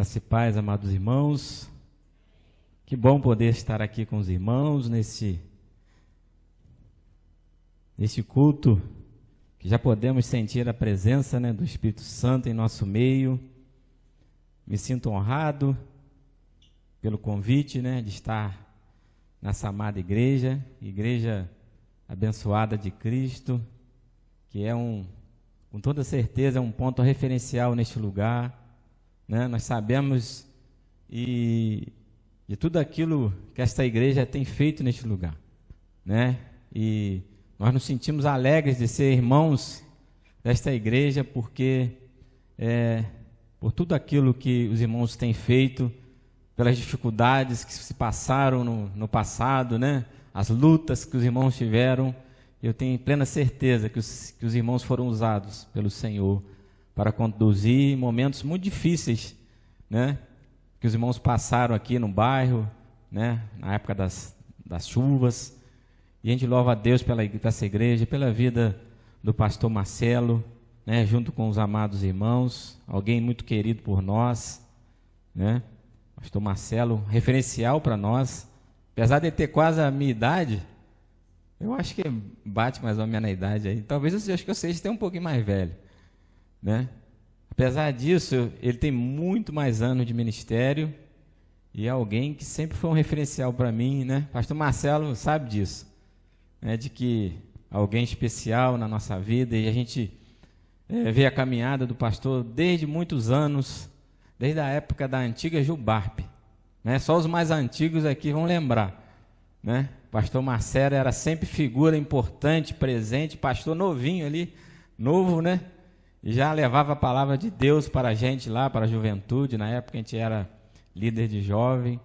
Graça e paz, amados irmãos. Que bom poder estar aqui com os irmãos nesse culto, que já podemos sentir a presença, do Espírito Santo em nosso meio. Me sinto honrado pelo convite, de estar nessa amada igreja abençoada de Cristo, que é com toda certeza, é um ponto referencial neste lugar. Nós sabemos de tudo aquilo que esta igreja tem feito neste lugar, e nós nos sentimos alegres de ser irmãos desta igreja, porque por tudo aquilo que os irmãos têm feito, pelas dificuldades que se passaram no passado, as lutas que os irmãos tiveram. Eu tenho plena certeza que os irmãos foram usados pelo Senhor para conduzir momentos muito difíceis, que os irmãos passaram aqui no bairro, na época das chuvas. E a gente louva a Deus pela essa igreja, pela vida do pastor Marcelo, junto com os amados irmãos, alguém muito querido por nós, pastor Marcelo, referencial para nós, apesar de ter quase a minha idade. Eu acho que bate mais ou menos na idade aí, talvez eu acho que eu seja até um pouquinho mais velho, Apesar disso, ele tem muito mais anos de ministério e é alguém que sempre foi um referencial para mim, Pastor Marcelo sabe disso, de que alguém especial na nossa vida, e a gente vê a caminhada do pastor desde muitos anos, desde a época da antiga Jubarp, Só os mais antigos aqui vão lembrar, Pastor Marcelo era sempre figura importante, presente, pastor novinho ali, novo, e já levava a palavra de Deus para a gente lá, para a juventude. Na época a gente era líder de jovem.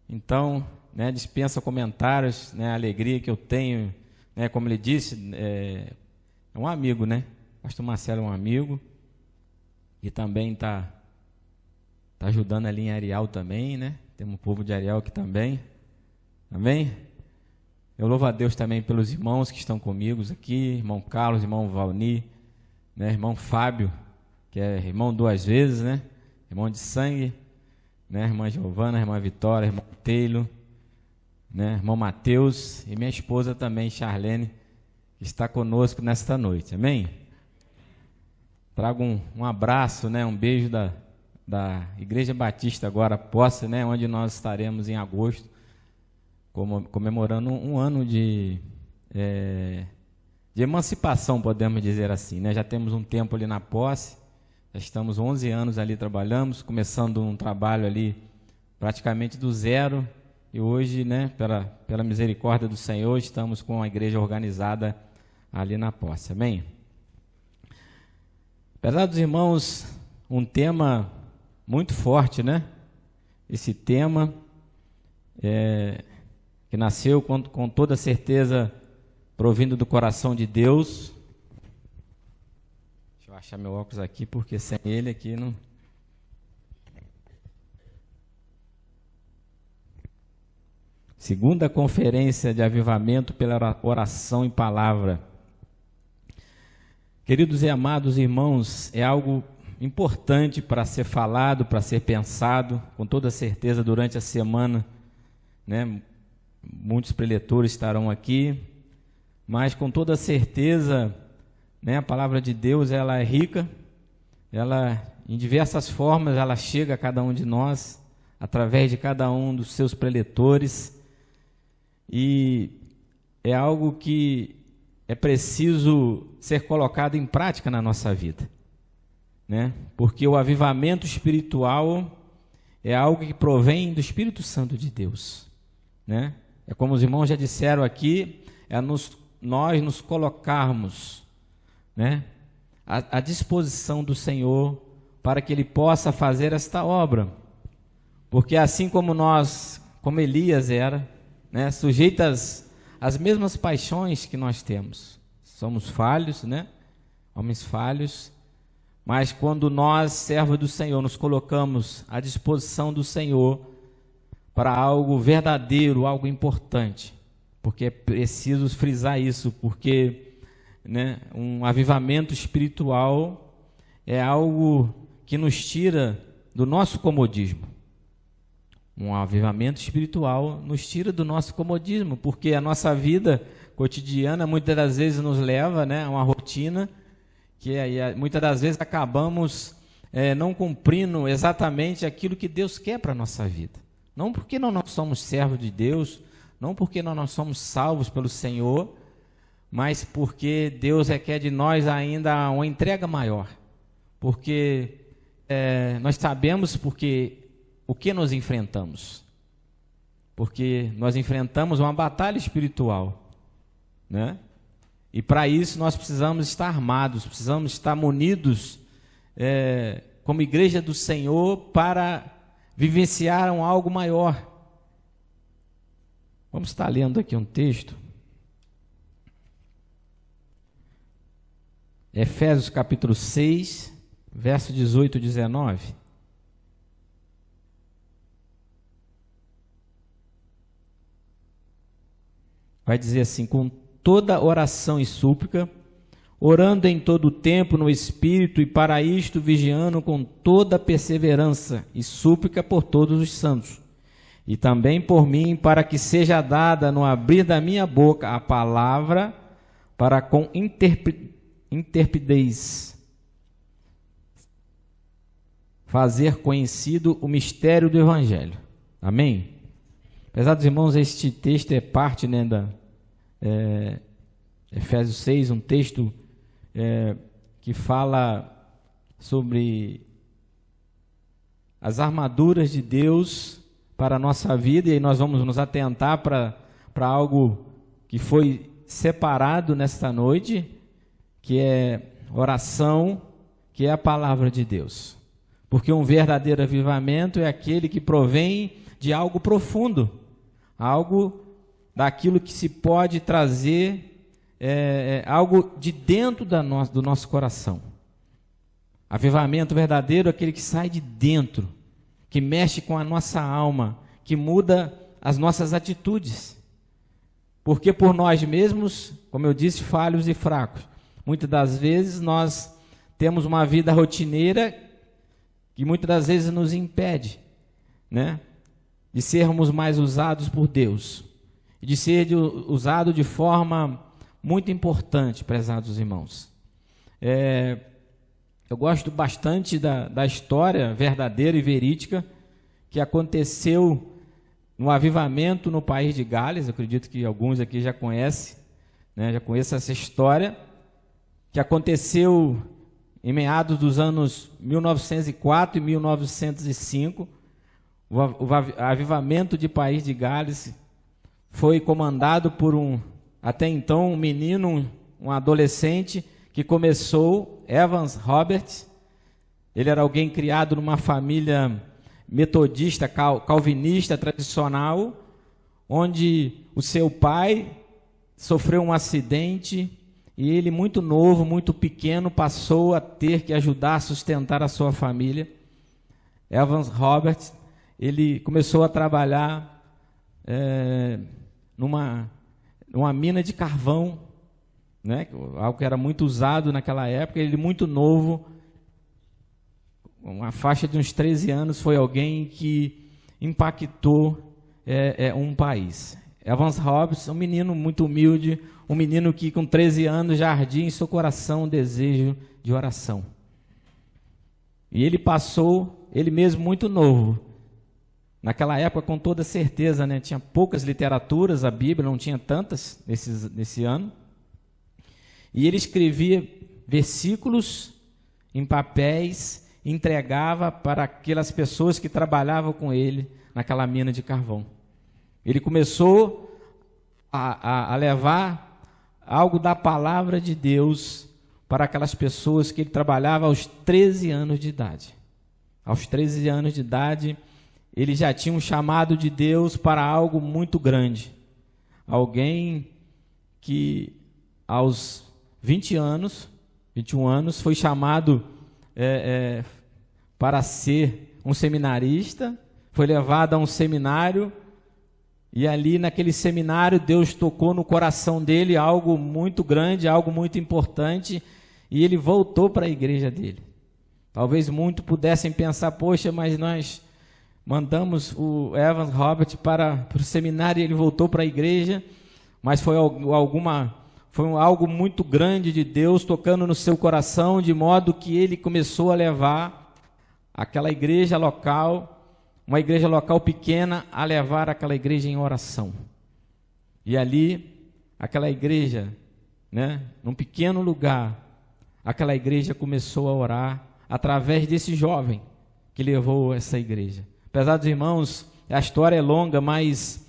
Então, dispensa comentários, a alegria que eu tenho, como ele disse, é um amigo, Pastor Marcelo é um amigo, e também está ajudando ali em Areal também, Temos um povo de Areal aqui também, amém? Eu louvo a Deus também pelos irmãos que estão comigo aqui, irmão Carlos, irmão Valni, irmão Fábio, que é irmão 2 vezes, irmão de sangue, irmã Giovana, irmã Vitória, irmão Teilo, irmão Mateus, e minha esposa também, Charlene, que está conosco nesta noite, amém? Trago um abraço, um beijo da Igreja Batista agora, Posse, onde nós estaremos em agosto, comemorando um ano de emancipação, podemos dizer assim, Já temos um tempo ali na Posse, já estamos 11 anos ali, trabalhamos, começando um trabalho ali praticamente do zero, e hoje, pela misericórdia do Senhor, estamos com a igreja organizada ali na Posse, amém? Apesar dos irmãos, um tema muito forte, Esse tema que nasceu com toda certeza provindo do coração de Deus. Deixa eu achar meu óculos aqui, porque sem ele aqui não... Segunda conferência de avivamento pela oração e palavra. Queridos e amados irmãos, é algo importante para ser falado, para ser pensado, com toda certeza durante a semana, Muitos preletores estarão aqui, mas com toda certeza, a palavra de Deus, ela é rica, ela, em diversas formas, ela chega a cada um de nós, através de cada um dos seus preletores, e é algo que é preciso ser colocado em prática na nossa vida, porque o avivamento espiritual é algo que provém do Espírito Santo de Deus, É como os irmãos já disseram aqui, nós nos colocarmos, à disposição do Senhor para que Ele possa fazer esta obra, porque assim como Elias era, sujeitas às mesmas paixões que nós temos, somos falhos, homens falhos, mas quando nós, servos do Senhor, nos colocamos à disposição do Senhor para algo verdadeiro, algo importante, porque é preciso frisar isso, porque um avivamento espiritual é algo que nos tira do nosso comodismo. Um avivamento espiritual nos tira do nosso comodismo, porque a nossa vida cotidiana muitas das vezes nos leva, né, a uma rotina que muitas das vezes acabamos não cumprindo exatamente aquilo que Deus quer para a nossa vida. Não porque nós não somos servos de Deus, não porque nós não somos salvos pelo Senhor, mas porque Deus requer de nós ainda uma entrega maior. Porque nós sabemos o que nós enfrentamos. Porque nós enfrentamos uma batalha espiritual, né? E para isso nós precisamos estar armados, precisamos estar munidos como igreja do Senhor para vivenciar algo maior. Vamos estar lendo aqui um texto. Efésios capítulo 6, verso 18 e 19. Vai dizer assim: com toda oração e súplica, orando em todo o tempo no Espírito, e para isto vigiando com toda perseverança e súplica por todos os santos, e também por mim, para que seja dada no abrir da minha boca a palavra, para com interpidez fazer conhecido o mistério do Evangelho. Amém? Pesados irmãos, este texto é parte, né, da Efésios 6, um texto que fala sobre as armaduras de Deus para a nossa vida, e aí nós vamos nos atentar para algo que foi separado nesta noite, que é oração, que é a palavra de Deus. Porque um verdadeiro avivamento é aquele que provém de algo profundo, algo daquilo que se pode trazer, algo de dentro do nosso coração. Avivamento verdadeiro é aquele que sai de dentro, que mexe com a nossa alma, que muda as nossas atitudes. Porque por nós mesmos, como eu disse, falhos e fracos, muitas das vezes nós temos uma vida rotineira que muitas das vezes nos impede, né, de sermos mais usados por Deus, e de ser usado de forma muito importante, prezados irmãos. Eu gosto bastante da história verdadeira e verídica que aconteceu no avivamento no país de Gales. Eu acredito que alguns aqui já conhecem, né, já conhecem essa história, que aconteceu em meados dos anos 1904 e 1905. O avivamento de país de Gales foi comandado por até então um menino, um adolescente, que começou, Evans Roberts. Ele era alguém criado numa família metodista, calvinista, tradicional, onde o seu pai sofreu um acidente e ele, muito novo, muito pequeno, passou a ter que ajudar a sustentar a sua família. Evans Roberts, ele começou a trabalhar numa mina de carvão, né? Algo que era muito usado naquela época. Ele, muito novo, uma faixa de uns 13 anos, foi alguém que impactou um país. Evans Roberts, um menino muito humilde, um menino que com 13 anos já ardia em seu coração um desejo de oração. E ele passou, ele mesmo muito novo, naquela época, com toda certeza, né, tinha poucas literaturas, a Bíblia não tinha tantas nesse ano, e ele escrevia versículos em papéis, entregava para aquelas pessoas que trabalhavam com ele naquela mina de carvão. Ele começou a levar algo da palavra de Deus para aquelas pessoas que ele trabalhava aos 13 anos de idade. Aos 13 anos de idade, ele já tinha um chamado de Deus para algo muito grande. Alguém que aos 21 anos, foi chamado para ser um seminarista, foi levado a um seminário, e ali naquele seminário Deus tocou no coração dele algo muito grande, algo muito importante, e ele voltou para a igreja dele. Talvez muitos pudessem pensar, poxa, mas nós mandamos o Evan Robert para o seminário e ele voltou para a igreja, mas foi algo muito grande de Deus tocando no seu coração, de modo que ele começou a levar aquela igreja local, uma igreja local pequena, a levar aquela igreja em oração. E ali, aquela igreja, num pequeno lugar, aquela igreja começou a orar através desse jovem que levou essa igreja. Apesar dos irmãos, a história é longa, mas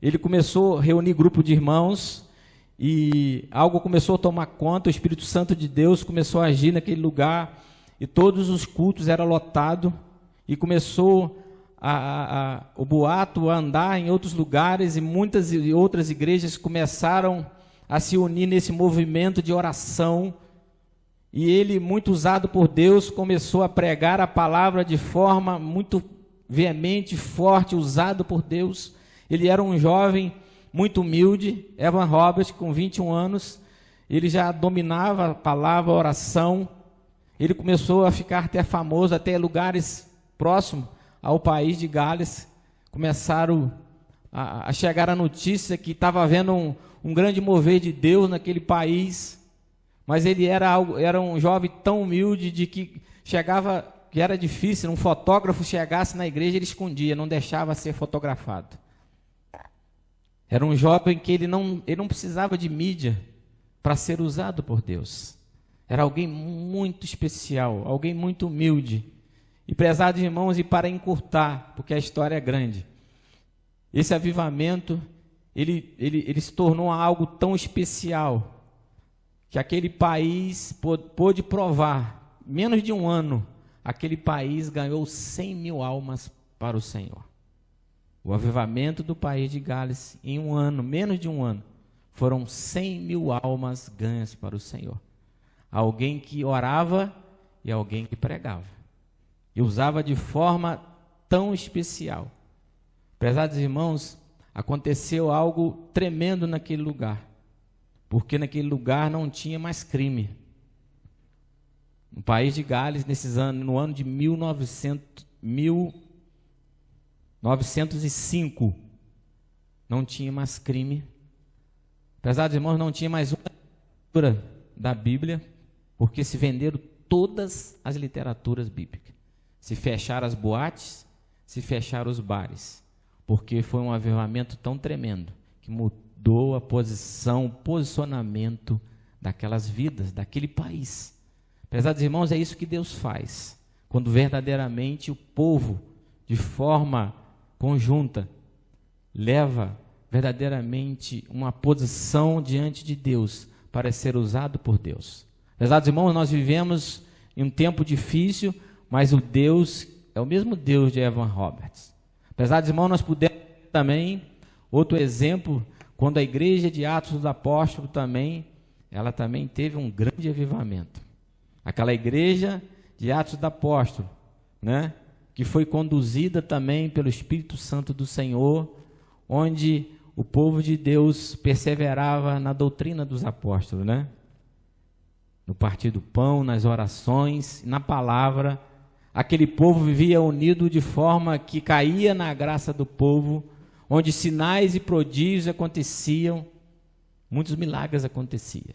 ele começou a reunir grupo de irmãos e algo começou a tomar conta, o Espírito Santo de Deus começou a agir naquele lugar e todos os cultos eram lotados e começou o boato a andar em outros lugares e muitas outras igrejas começaram a se unir nesse movimento de oração. E ele, muito usado por Deus, começou a pregar a palavra de forma muito veemente, forte, usado por Deus. Ele era um jovem muito humilde, Evan Roberts, com 21 anos. Ele já dominava a palavra, a oração. Ele começou a ficar até famoso, até lugares próximos ao país de Gales. Começaram a chegar a notícia que estava havendo um grande mover de Deus naquele país. Mas ele era um jovem tão humilde de que chegava, que era difícil, um fotógrafo chegasse na igreja, ele escondia, não deixava ser fotografado. Era um jovem que ele não precisava de mídia para ser usado por Deus. Era alguém muito especial, alguém muito humilde. E prezados irmãos, e para encurtar, porque a história é grande, esse avivamento, ele se tornou algo tão especial, que aquele país pôde provar, menos de um ano, aquele país ganhou 100 mil almas para o Senhor. O avivamento do país de Gales, em um ano, menos de um ano, foram 100 mil almas ganhas para o Senhor. Alguém que orava e alguém que pregava. E usava de forma tão especial. Prezados irmãos, aconteceu algo tremendo naquele lugar. Porque naquele lugar não tinha mais crime. No país de Gales, no ano de 1905, não tinha mais crime. Apesar dos irmãos, não tinha mais uma literatura da Bíblia, porque se venderam todas as literaturas bíblicas. Se fecharam as boates, se fecharam os bares, porque foi um avivamento tão tremendo, que mudou a posição, o posicionamento daquelas vidas, daquele país. Apesar dos irmãos, é isso que Deus faz, quando verdadeiramente o povo, de forma conjunta, leva verdadeiramente uma posição diante de Deus, para ser usado por Deus. Apesar dos irmãos, nós vivemos em um tempo difícil, mas o Deus é o mesmo Deus de Evan Roberts. Apesar dos irmãos, nós pudemos também, outro exemplo, quando a igreja de Atos dos Apóstolos ela também teve um grande avivamento. Aquela igreja de Atos dos Apóstolos, que foi conduzida também pelo Espírito Santo do Senhor, onde o povo de Deus perseverava na doutrina dos apóstolos, no partir do pão, nas orações, na palavra. Aquele povo vivia unido de forma que caía na graça do povo, onde sinais e prodígios aconteciam, muitos milagres aconteciam.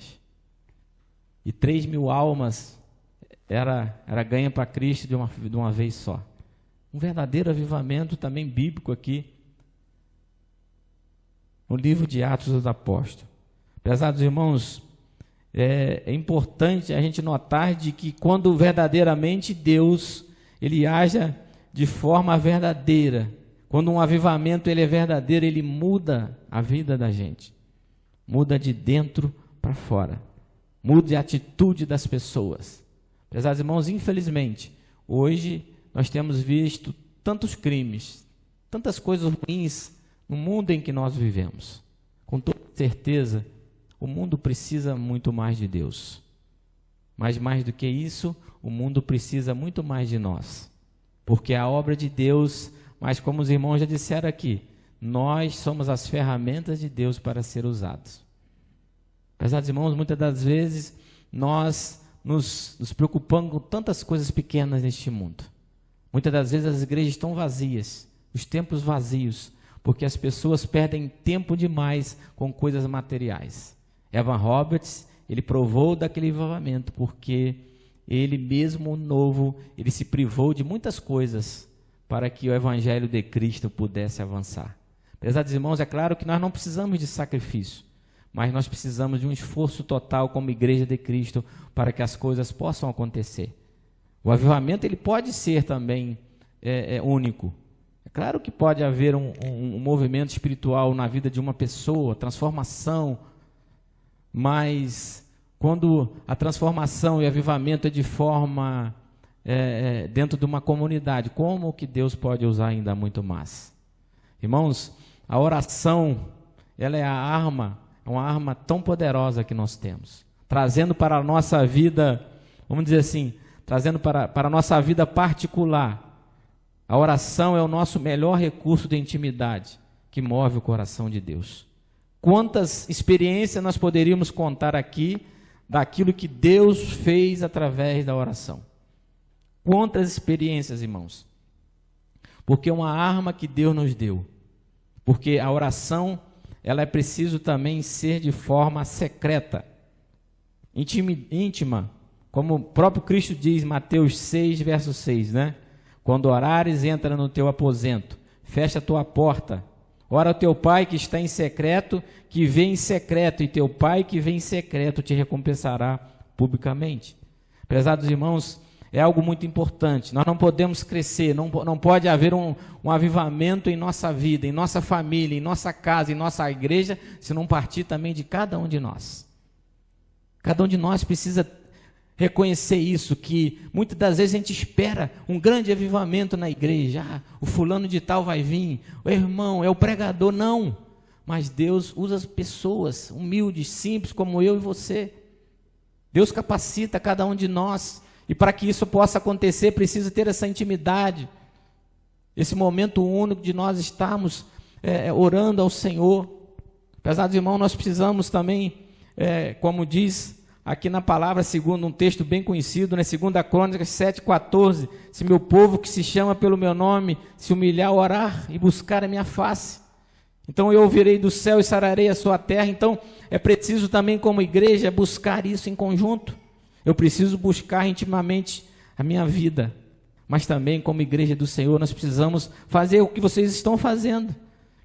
E 3 mil almas era ganha para Cristo de uma vez só. Um verdadeiro avivamento também bíblico aqui, no livro de Atos dos Apóstolos. Prezados irmãos, é importante a gente notar de que quando verdadeiramente Deus, ele haja de forma verdadeira, quando um avivamento ele é verdadeiro, ele muda a vida da gente, muda de dentro para fora, muda a atitude das pessoas. Prezados irmãos, infelizmente, hoje nós temos visto tantos crimes, tantas coisas ruins no mundo em que nós vivemos. Com toda certeza, o mundo precisa muito mais de Deus. Mas mais do que isso, o mundo precisa muito mais de nós. Porque a obra de Deus, mas como os irmãos já disseram aqui, nós somos as ferramentas de Deus para ser usados. Apesar dos irmãos, muitas das vezes, nós nos preocupamos com tantas coisas pequenas neste mundo. Muitas das vezes as igrejas estão vazias, os templos vazios, porque as pessoas perdem tempo demais com coisas materiais. Evan Roberts, ele provou daquele avivamento, porque ele mesmo novo, ele se privou de muitas coisas para que o evangelho de Cristo pudesse avançar. Prezados irmãos, é claro que nós não precisamos de sacrifício, mas nós precisamos de um esforço total como igreja de Cristo para que as coisas possam acontecer. O avivamento ele pode ser também único. É claro que pode haver um movimento espiritual na vida de uma pessoa, transformação, mas quando a transformação e avivamento é de forma dentro de uma comunidade, como que Deus pode usar ainda muito mais? Irmãos, a oração, ela é uma arma tão poderosa que nós temos, trazendo para a nossa vida, vamos dizer assim, trazendo para a nossa vida particular. A oração é o nosso melhor recurso de intimidade que move o coração de Deus. Quantas experiências nós poderíamos contar aqui daquilo que Deus fez através da oração? Quantas experiências, irmãos? Porque é uma arma que Deus nos deu. Porque a oração, ela é preciso também ser de forma secreta, íntima, como o próprio Cristo diz, Mateus 6, verso 6, né? Quando orares, entra no teu aposento, fecha a tua porta, ora ao teu pai que está em secreto, que vê em secreto, e teu pai que vê em secreto te recompensará publicamente. Prezados irmãos, é algo muito importante, nós não podemos crescer, não pode haver um avivamento em nossa vida, em nossa família, em nossa casa, em nossa igreja, se não partir também de cada um de nós. Cada um de nós precisa reconhecer isso, que muitas das vezes a gente espera um grande avivamento na igreja, o fulano de tal vai vir, o irmão, é o pregador, não, mas Deus usa as pessoas humildes, simples, como eu e você. Deus capacita cada um de nós, e para que isso possa acontecer, precisa ter essa intimidade, esse momento único de nós estarmos orando ao Senhor. Pesados irmãos, nós precisamos também, como diz aqui na palavra, segundo um texto bem conhecido, né? 2 Crônicas 7,14, se meu povo que se chama pelo meu nome, se humilhar, orar e buscar a minha face, então eu ouvirei do céu e sararei a sua terra. Então é preciso também como igreja buscar isso em conjunto. Eu preciso buscar intimamente a minha vida, mas também como igreja do Senhor nós precisamos fazer o que vocês estão fazendo,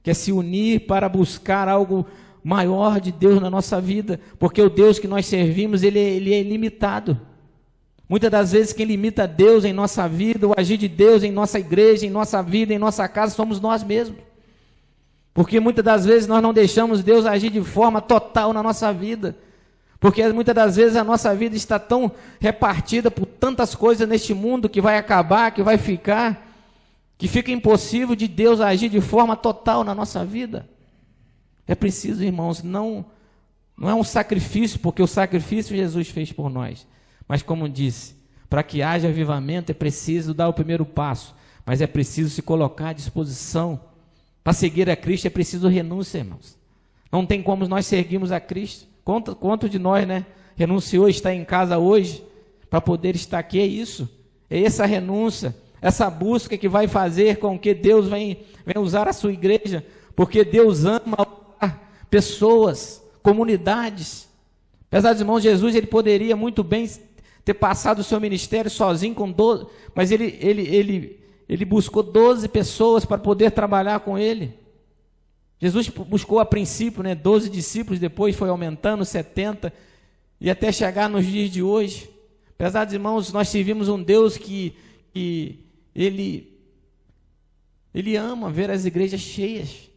que é se unir para buscar algo maior de Deus na nossa vida, porque o Deus que nós servimos, ele é ilimitado. Muitas das vezes quem limita Deus em nossa vida, o agir de Deus em nossa igreja, em nossa vida, em nossa casa, somos nós mesmos. Porque muitas das vezes nós não deixamos Deus agir de forma total na nossa vida, porque muitas das vezes a nossa vida está tão repartida por tantas coisas neste mundo que vai acabar, que vai ficar, que fica impossível de Deus agir de forma total na nossa vida. É preciso, irmãos, não é um sacrifício, porque o sacrifício Jesus fez por nós, mas como disse, para que haja avivamento é preciso dar o primeiro passo, mas é preciso se colocar à disposição. Para seguir a Cristo é preciso renúncia, irmãos. Não tem como nós seguirmos a Cristo. Quanto de nós, né, renunciou, está em casa hoje, para poder estar aqui? É isso, é essa renúncia, essa busca que vai fazer com que Deus venha usar a sua igreja, porque Deus ama pessoas, comunidades. Apesar dos irmãos, Jesus ele poderia muito bem ter passado o seu ministério sozinho com 12, mas ele buscou 12 pessoas para poder trabalhar com ele. Jesus buscou a princípio, 12 discípulos, depois foi aumentando, 70, e até chegar nos dias de hoje. Apesar dos irmãos, nós servimos um Deus que ele ama ver as igrejas cheias,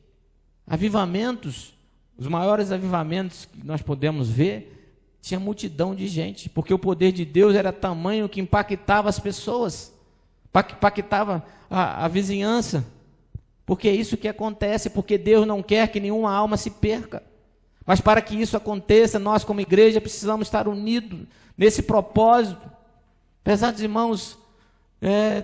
avivamentos. Os maiores avivamentos que nós podemos ver, tinha multidão de gente, porque o poder de Deus era tamanho que impactava as pessoas, impactava a vizinhança, porque é isso que acontece, porque Deus não quer que nenhuma alma se perca, mas para que isso aconteça, nós como igreja precisamos estar unidos nesse propósito. Pesados irmãos,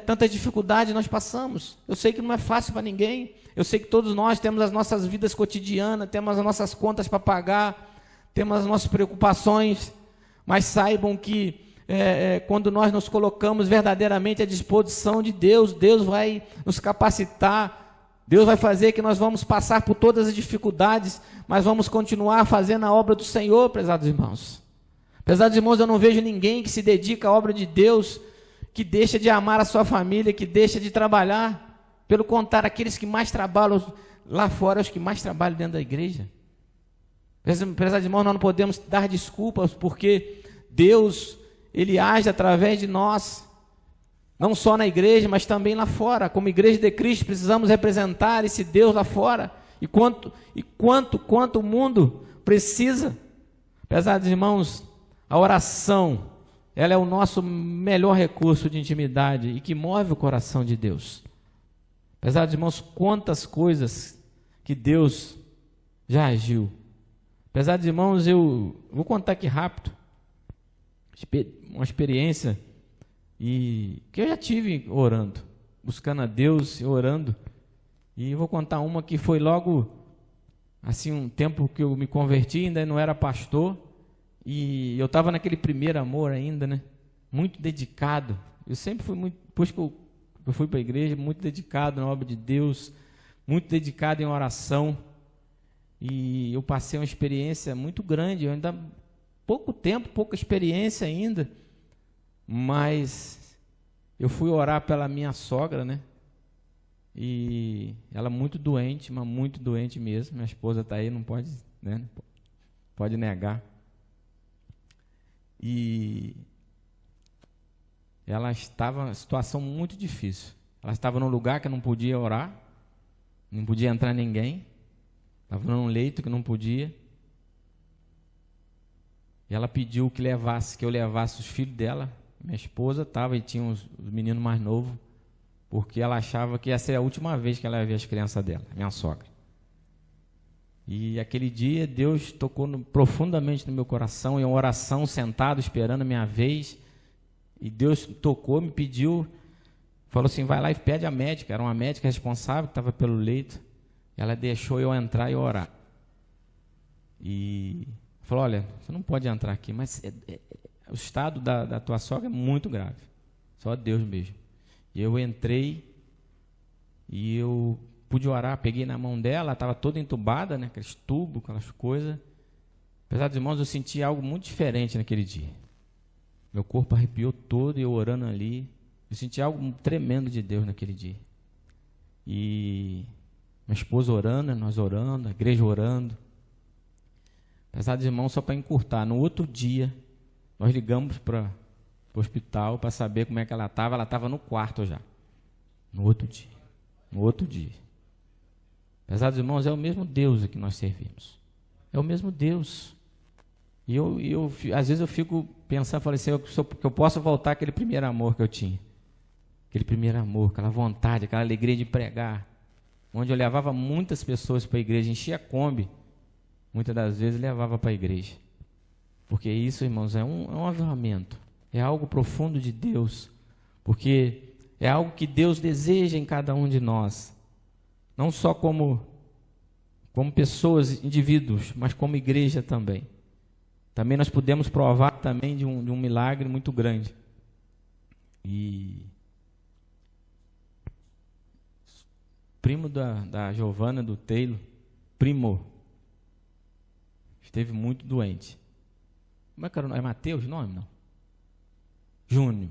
tanta dificuldade nós passamos, eu sei que não é fácil para ninguém, eu sei que todos nós temos as nossas vidas cotidianas, temos as nossas contas para pagar, temos as nossas preocupações, mas saibam que quando nós nos colocamos verdadeiramente à disposição de Deus, Deus vai nos capacitar, Deus vai fazer que nós vamos passar por todas as dificuldades, mas vamos continuar fazendo a obra do Senhor, prezados irmãos. Prezados irmãos, eu não vejo ninguém que se dedica à obra de Deus, que deixa de amar a sua família, que deixa de trabalhar. Pelo contrário, aqueles que mais trabalham lá fora, os que mais trabalham dentro da igreja. Prezados irmãos, nós não podemos dar desculpas, porque Deus, Ele age através de nós, não só na igreja, mas também lá fora. Como igreja de Cristo, precisamos representar esse Deus lá fora, e quanto o mundo precisa. Prezados irmãos, a oração, ela é o nosso melhor recurso de intimidade, e que move o coração de Deus. Prezados irmãos, quantas coisas que Deus já agiu. Prezados irmãos, eu vou contar aqui rápido, uma experiência que eu já tive orando, buscando a Deus e orando, e eu vou contar uma que foi logo, assim, um tempo que eu me converti, ainda não era pastor, e eu estava naquele primeiro amor ainda, né, muito dedicado. Eu sempre fui muito, depois que eu fui para a igreja, muito dedicado na obra de Deus, muito dedicado em oração. E eu passei uma experiência muito grande, eu ainda pouco tempo, pouca experiência ainda, mas eu fui orar pela minha sogra, né? E ela muito doente, mas muito doente mesmo. Minha esposa está aí, não pode, né? Pode negar. E ela estava em uma situação muito difícil. Ela estava num lugar que não podia orar, não podia entrar ninguém. Estava num leito que não podia. E ela pediu que eu levasse os filhos dela. Minha esposa estava e tinha os meninos mais novos, porque ela achava que ia ser a última vez que ela ia ver as crianças dela, minha sogra. E aquele dia Deus tocou profundamente no meu coração, em uma oração, sentado, esperando a minha vez. E Deus tocou, me pediu, falou assim, vai lá e pede a médica. Era uma médica responsável, que estava pelo leito. Ela deixou eu entrar e orar. E falou, olha, você não pode entrar aqui, mas o estado da tua sogra é muito grave. Só Deus mesmo. E eu entrei e eu pude orar, peguei na mão dela, ela estava toda entubada, né, aqueles tubos, aquelas coisas. Apesar dos irmãos, eu senti algo muito diferente naquele dia. Meu corpo arrepiou todo e eu orando ali. Eu senti algo tremendo de Deus naquele dia. E minha esposa orando, nós orando, a igreja orando. Apesar dos irmãos, só para encurtar, no outro dia, nós ligamos para o hospital para saber como é que ela estava no quarto já. No outro dia. Apesar dos irmãos, é o mesmo Deus que nós servimos. É o mesmo Deus. E eu às vezes eu fico pensando, falei assim, que eu posso voltar àquele primeiro amor que eu tinha. Aquele primeiro amor, aquela vontade, aquela alegria de pregar. Onde eu levava muitas pessoas para a igreja, enchia a Kombi. Muitas das vezes levava para a igreja. Porque isso, irmãos, é um avivamento. É algo profundo de Deus. Porque é algo que Deus deseja em cada um de nós. Não só como pessoas, indivíduos, mas como igreja também. Também nós podemos provar também de um milagre muito grande. E primo da Giovana, do Taylor, esteve muito doente. Como é que era o nome? É Mateus o nome, não? Júnior.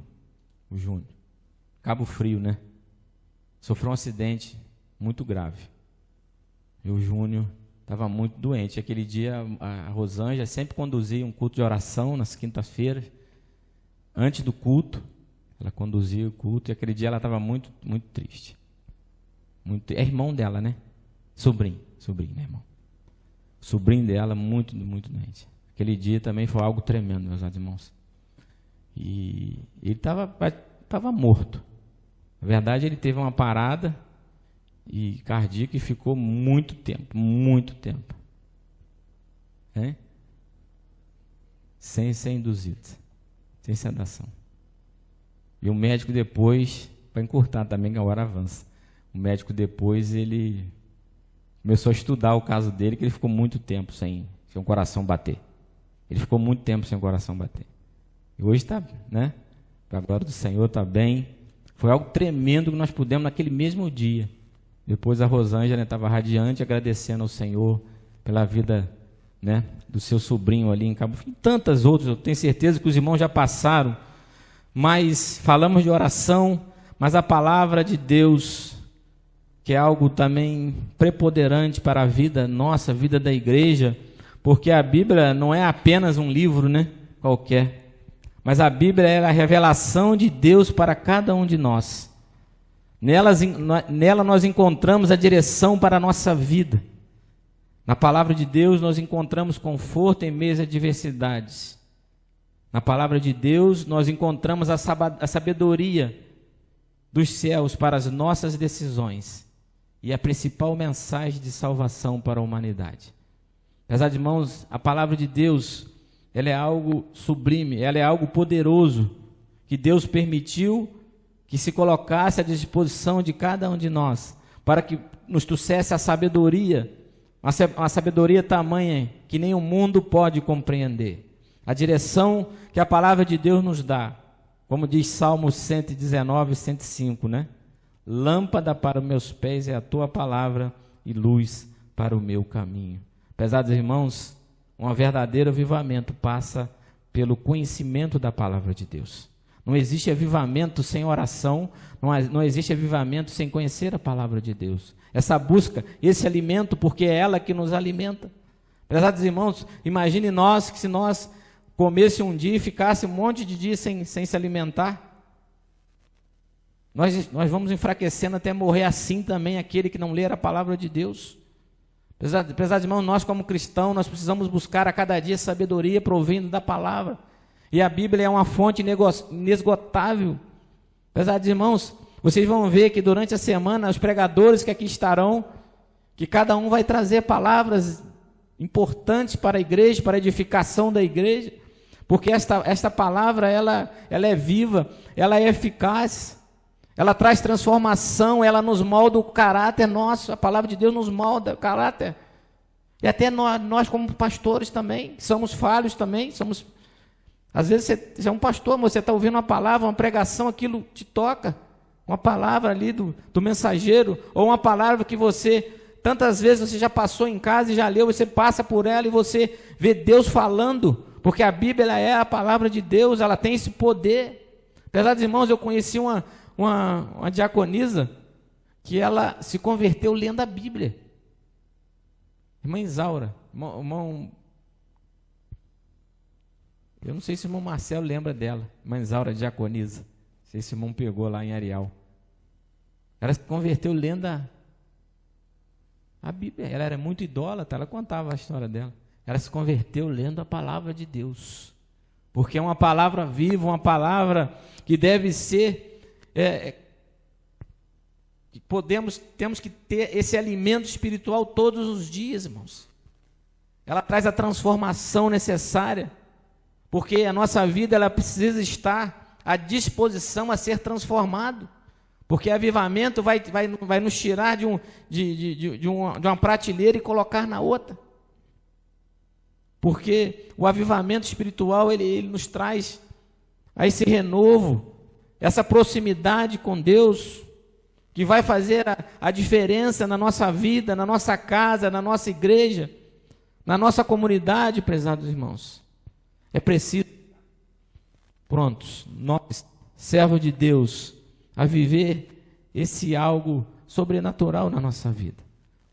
O Júnior. Cabo Frio, né? Sofreu um acidente muito grave. E o Júnior estava muito doente. Aquele dia, a Rosângela sempre conduzia um culto de oração nas quintas-feiras. Antes do culto, ela conduzia o culto. E aquele dia ela estava muito, muito triste. É irmão dela, né? Sobrinho, né, irmão? Sobrinho dela, muito, muito doente. Aquele dia também foi algo tremendo, meus irmãos. E ele estava morto. Na verdade, ele teve uma parada cardíaca e ficou muito tempo. É? Sem ser induzido, sem sedação. E o médico depois, para encurtar também, que a hora avança, o médico depois, ele começou a estudar o caso dele, que ele ficou muito tempo sem o coração bater. Ele ficou muito tempo sem o coração bater. E hoje está, né? A glória do Senhor está bem. Foi algo tremendo que nós pudemos naquele mesmo dia. Depois a Rosângela estava radiante, agradecendo ao Senhor pela vida, né, do seu sobrinho ali em Cabo Frio. E tantas outras, eu tenho certeza que os irmãos já passaram. Mas falamos de oração, mas a palavra de Deus, que é algo também preponderante para a vida nossa, a vida da igreja, porque a Bíblia não é apenas um livro, né, qualquer. Mas a Bíblia é a revelação de Deus para cada um de nós. Nela nós encontramos a direção para a nossa vida. Na palavra de Deus nós encontramos conforto em meio às adversidades. Na palavra de Deus nós encontramos a sabedoria dos céus para as nossas decisões. E a principal mensagem de salvação para a humanidade. Meus irmãos, a palavra de Deus, ela é algo sublime, ela é algo poderoso, que Deus permitiu que se colocasse à disposição de cada um de nós, para que nos trouxesse a sabedoria, uma sabedoria tamanha que nem o mundo pode compreender. A direção que a palavra de Deus nos dá, como diz Salmos 119, 105, né? Lâmpada para os meus pés é a tua palavra e luz para o meu caminho. Pesados irmãos, um verdadeiro avivamento passa pelo conhecimento da palavra de Deus. Não existe avivamento sem oração, não existe avivamento sem conhecer a palavra de Deus. Essa busca, esse alimento, porque é ela que nos alimenta. Pesados irmãos, imagine nós que se nós comêssemos um dia e ficasse um monte de dias sem se alimentar, nós vamos enfraquecendo até morrer assim também aquele que não ler a palavra de Deus. Pesados irmãos, nós como cristãos, nós precisamos buscar a cada dia sabedoria provindo da palavra. E a Bíblia é uma fonte inesgotável. Pesados irmãos, vocês vão ver que durante a semana, os pregadores que aqui estarão, que cada um vai trazer palavras importantes para a igreja, para a edificação da igreja, porque esta palavra, ela é viva, ela é eficaz, ela traz transformação, ela nos molda o caráter nosso, a palavra de Deus nos molda o caráter, e até nós como pastores também, somos falhos também, às vezes você é um pastor, mas você está ouvindo uma palavra, uma pregação, aquilo te toca, uma palavra ali do mensageiro, ou uma palavra que tantas vezes você já passou em casa e já leu, você passa por ela e você vê Deus falando, porque a Bíblia é a palavra de Deus, ela tem esse poder. Apesar dos irmãos, eu conheci uma diaconisa que ela se converteu lendo a Bíblia. Irmã Isaura, irmão, eu não sei se o irmão Marcelo lembra dela, irmã Isaura diaconisa, não sei se o irmão pegou lá em Areal. Ela se converteu lendo a Bíblia, ela era muito idólatra, ela contava a história dela. Ela se converteu lendo a palavra de Deus, porque é uma palavra viva, uma palavra que deve ser, temos que ter esse alimento espiritual todos os dias, irmãos. Ela traz a transformação necessária, porque a nossa vida ela precisa estar à disposição a ser transformado, porque avivamento vai nos tirar de uma prateleira e colocar na outra. Porque o avivamento espiritual, ele nos traz a esse renovo, essa proximidade com Deus, que vai fazer a diferença na nossa vida, na nossa casa, na nossa igreja, na nossa comunidade, prezados irmãos. É preciso, prontos, nós, servos de Deus, a viver esse algo sobrenatural na nossa vida.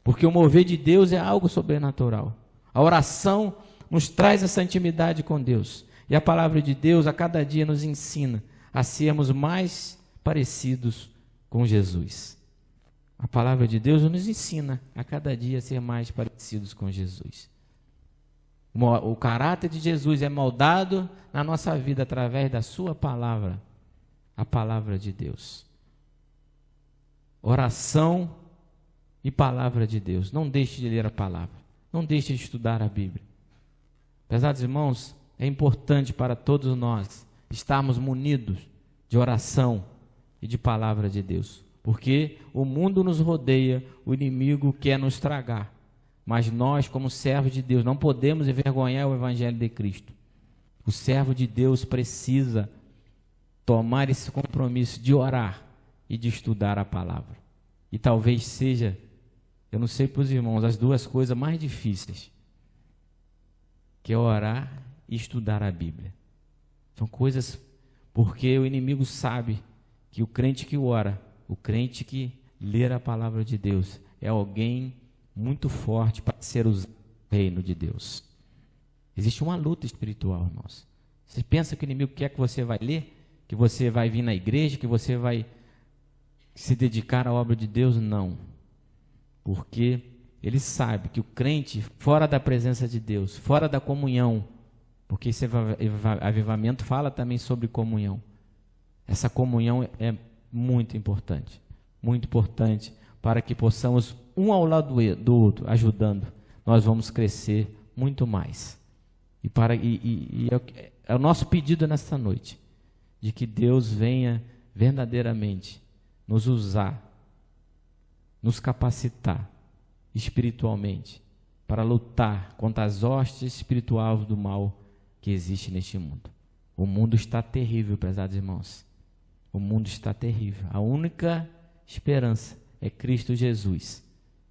Porque o mover de Deus é algo sobrenatural. A oração nos traz essa intimidade com Deus. E a palavra de Deus a cada dia nos ensina a sermos mais parecidos com Jesus. A palavra de Deus nos ensina a cada dia a ser mais parecidos com Jesus. O caráter de Jesus é moldado na nossa vida através da sua palavra, a palavra de Deus. Oração e palavra de Deus. Não deixe de ler a palavra. Não deixe de estudar a Bíblia. Pesados irmãos, é importante para todos nós estarmos munidos de oração e de palavra de Deus. Porque o mundo nos rodeia, o inimigo quer nos tragar. Mas nós, como servos de Deus, não podemos envergonhar o Evangelho de Cristo. O servo de Deus precisa tomar esse compromisso de orar e de estudar a palavra. E talvez seja, eu não sei para os irmãos, as duas coisas mais difíceis, que é orar e estudar a Bíblia. São coisas, porque o inimigo sabe que o crente que ora, o crente que lê a palavra de Deus, é alguém muito forte para ser usado no reino de Deus. Existe uma luta espiritual, irmãos. Você pensa que o inimigo quer que você vai ler, que você vai vir na igreja, que você vai se dedicar à obra de Deus? Não. Porque ele sabe que o crente, fora da presença de Deus, fora da comunhão, porque esse avivamento fala também sobre comunhão. Essa comunhão é muito importante para que possamos, um ao lado do outro, ajudando, nós vamos crescer muito mais. É o nosso pedido nesta noite, de que Deus venha verdadeiramente nos usar, nos capacitar espiritualmente para lutar contra as hostes espirituais do mal que existe neste mundo. O mundo está terrível, prezados irmãos. O mundo está terrível. A única esperança é Cristo Jesus.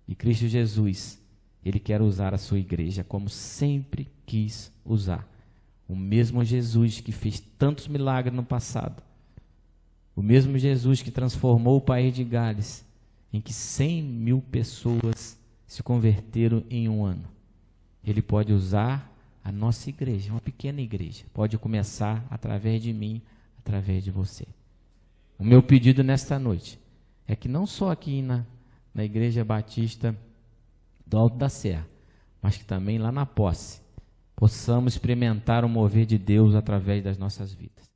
E Cristo Jesus, Ele quer usar a sua igreja como sempre quis usar. O mesmo Jesus que fez tantos milagres no passado. O mesmo Jesus que transformou o país de Gales, em que 100.000 pessoas se converteram em um ano. Ele pode usar a nossa igreja, uma pequena igreja. Pode começar através de mim, através de você. O meu pedido nesta noite é que não só aqui na Igreja Batista do Alto da Serra, mas que também lá na Posse, possamos experimentar o mover de Deus através das nossas vidas.